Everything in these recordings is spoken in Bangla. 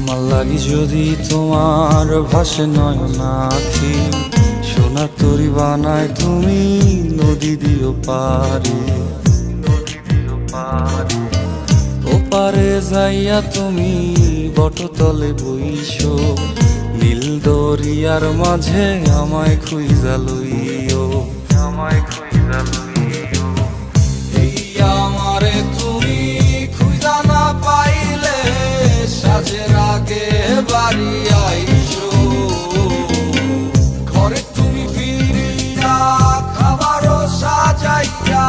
আমার লাগি যদি তোমার ভাসে নয়ন আখি, সোনার তরি বানায় তুমি নদী দিও পারে। ওপারে যাইয়া তুমি বটতলে বইসো, নীল দরিয়ার মাঝে আমায় খুঁজা লইও, আমায় খুঁজা লইও। এই আমারে তুমি খুঁজা না পাইলে সাজের আগে বাড়ি আইসো, ঘরে তুমি ফিরিয়া খাবারও সাজাইয়া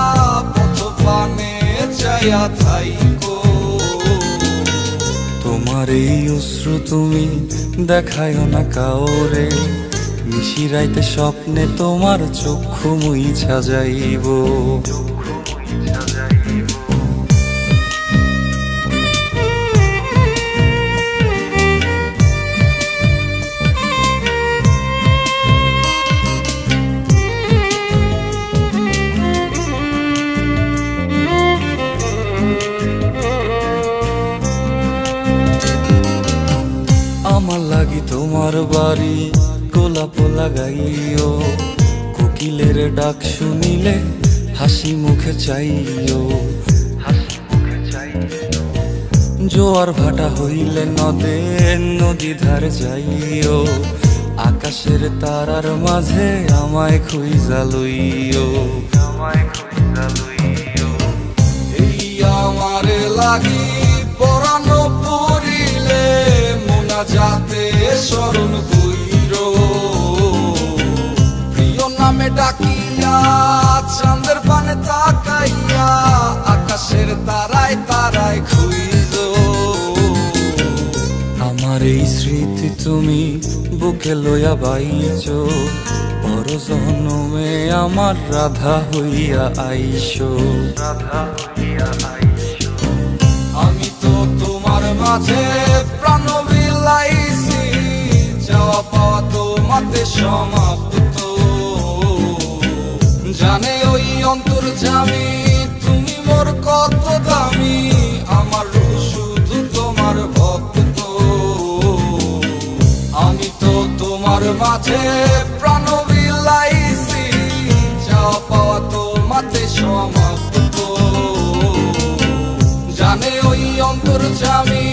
পথ পানে চাইয়া থাইকো। তোমার এই অশ্রু তুমি দেখায়ও না কাউরে, নিশিরাইতে স্বপ্নে তোমার চক্ষু মুইছা যাইব। আমার লাগি তোমার বাড়ি গোলাপ লাগাইও, কোকিলের ডাক শুনিলে হাসি মুখে চাইও, হাসি মুখে চাইও। জোয়ার ভাটা হইলে নদে নদী ধারে যাইও, আকাশের তারার মাঝে আমায় খুঁজা লইও, আমায় খুঁজা লইও। এই আমারে লাগি পরানো পড়িলে যাতে স্মরণ কইরো, প্রিয় নামে ডাকিয়া চাঁদের পানে তাকাইয়া আকাশের তারায় তারায় খুঁজো। আমার এই স্মৃতি তুমি বুকে লইয়া বাইছো, বড় জনমে আমার রাধা হইয়া আইসো, রাধা হইয়া আইসো। আমি তো তোমার মাঝে প্রাণ বিলাইছি, যাওয়া পাওয়া তোমাতে সমাপ্ত। জানে ওই অন্তর্যামী তুমি মোর কত দামি, আমার রূহ শুধু তোমার ভক্ত। আমি তো তোমার মাঝে প্রাণ বিলাইছি, যাওয়া পাওয়া তোমাতে সমাপ্ত। জানে ওই অন্তর্যামী